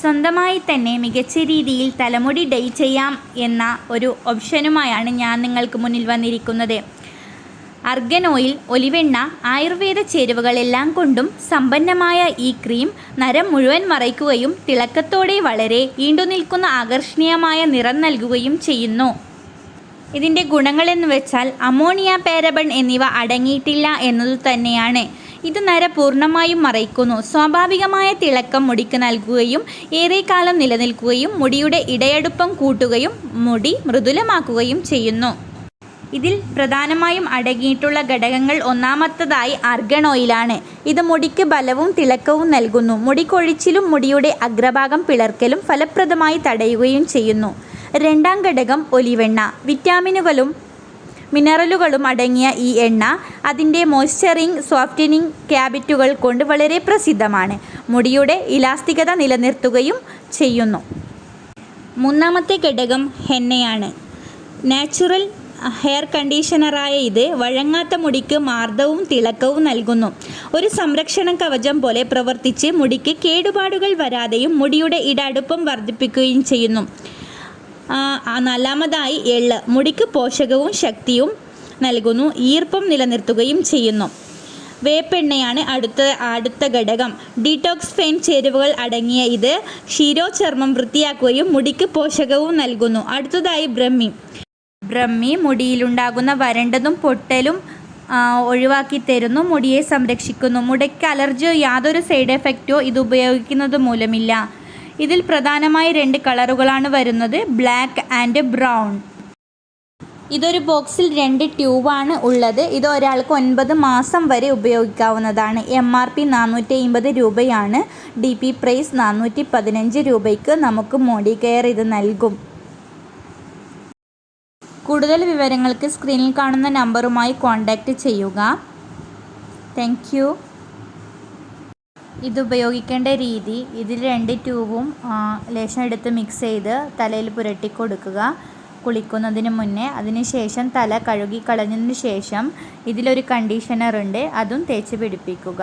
സ്വന്തമായി തന്നെ മികച്ച രീതിയിൽ തലമുടി ഡൈ ചെയ്യാം എന്ന ഒരു ഓപ്ഷനുമായാണ് ഞാൻ നിങ്ങൾക്ക് മുന്നിൽ വന്നിരിക്കുന്നത്. അർഗൻ ഓയിൽ, ഒലിവെണ്ണ, ആയുർവേദ ചേരുവകളെല്ലാം കൊണ്ടും സമ്പന്നമായ ഈ ക്രീം നരം മുഴുവൻ മറയ്ക്കുകയും തിളക്കത്തോടെ വളരെ ഈണ്ടുനിൽക്കുന്ന ആകർഷണീയമായ നിറം നൽകുകയും ചെയ്യുന്നു. ഇതിൻ്റെ ഗുണങ്ങളെന്ന് വെച്ചാൽ അമോണിയ, പാരബൺ എന്നിവ അടങ്ങിയിട്ടില്ല എന്നതു തന്നെയാണ്. ഇത് നര പൂർണ്ണമായും മറയ്ക്കുന്നു, സ്വാഭാവികമായ തിളക്കം മുടിക്ക് നൽകുകയും ഏറെക്കാലം നിലനിൽക്കുകയും മുടിയുടെ ഇടയടുപ്പം കൂട്ടുകയും മുടി മൃദുലമാക്കുകയും ചെയ്യുന്നു. ഇതിൽ പ്രധാനമായും അടങ്ങിയിട്ടുള്ള ഘടകങ്ങൾ ഒന്നാമത്തതായി അർഗൻ ഓയിലാണ്. ഇത് മുടിക്ക് ബലവും തിളക്കവും നൽകുന്നു. മുടി കൊഴിച്ചിലും മുടിയുടെ അഗ്രഭാഗം പിളർക്കലും ഫലപ്രദമായി തടയുകയും ചെയ്യുന്നു. രണ്ടാം ഘടകം ഒലിവെണ്ണ. വിറ്റാമിനുകളും മിനറലുകളും അടങ്ങിയ ഈ എണ്ണ അതിൻ്റെ മോയ്സ്ചറിങ്, സോഫ്റ്റനിങ് ക്യാബിറ്റുകൾ കൊണ്ട് വളരെ പ്രസിദ്ധമാണ്. മുടിയുടെ ഇലാസ്തികത നിലനിർത്തുകയും ചെയ്യുന്നു. മൂന്നാമത്തെ ഘടകം ഹെന്നയാണ്. നാച്ചുറൽ ഹെയർ കണ്ടീഷണറായ ഇത് വഴങ്ങാത്ത മുടിക്ക് മാർദ്ദവും തിളക്കവും നൽകുന്നു. ഒരു സംരക്ഷണ കവചം പോലെ പ്രവർത്തിച്ച് മുടിക്ക് കേടുപാടുകൾ വരാതെയും മുടിയുടെ ഇടടുപ്പം വർദ്ധിപ്പിക്കുകയും ചെയ്യുന്നു. നാലാമതായി എള്ള്. മുടിക്ക് പോഷകവും ശക്തിയും നൽകുന്നു, ഈർപ്പം നിലനിർത്തുകയും ചെയ്യുന്നു. വേപ്പെണ്ണയാണ് അടുത്ത ഘടകം. ഡീറ്റോക്സിഫൈൻ ചേരുവകൾ അടങ്ങിയ ഇത് ക്ഷീരോചർമ്മം വൃത്തിയാക്കുകയും മുടിക്ക് പോഷകവും നൽകുന്നു. അടുത്തതായി ബ്രഹ്മി മുടിയിലുണ്ടാകുന്ന വരണ്ടതും പൊട്ടലും ഒഴിവാക്കി തരുന്നു, മുടിയെ സംരക്ഷിക്കുന്നു. മുടിക്ക് അലർജിയോ യാതൊരു സൈഡ് എഫക്റ്റോ ഇത് ഉപയോഗിക്കുന്നത് മൂലമില്ല. ഇതിൽ പ്രധാനമായി 2 കളറുകളാണ് വരുന്നത്, ബ്ലാക്ക് ആൻഡ് ബ്രൗൺ. ഇതൊരു ബോക്സിൽ 2 ട്യൂബാണ് ഉള്ളത്. ഇത് ഒരാൾക്ക് 9 മാസം വരെ ഉപയോഗിക്കാവുന്നതാണ്. MRP 450 രൂപയാണ്. DP പ്രൈസ് 415 രൂപയ്ക്ക് നമുക്ക് മോഡി കെയർ ഇത് നൽകും. കൂടുതൽ വിവരങ്ങൾക്ക് സ്ക്രീനിൽ കാണുന്ന നമ്പറുമായി കോൺടാക്റ്റ് ചെയ്യുക. Thank you. ഇത് ഉപയോഗിക്കേണ്ട രീതി: ഇതിൽ 2 ട്യൂബും ലേശം എടുത്ത് മിക്സ് ചെയ്ത് തലയിൽ പുരട്ടി കൊടുക്കുക കുളിക്കുന്നതിന് മുന്നേ. അതിനുശേഷം തല കഴുകി കളഞ്ഞതിന് ശേഷം ഇതിലൊരു കണ്ടീഷണർ ഉണ്ട്, അതും തേച്ച് പിടിപ്പിക്കുക.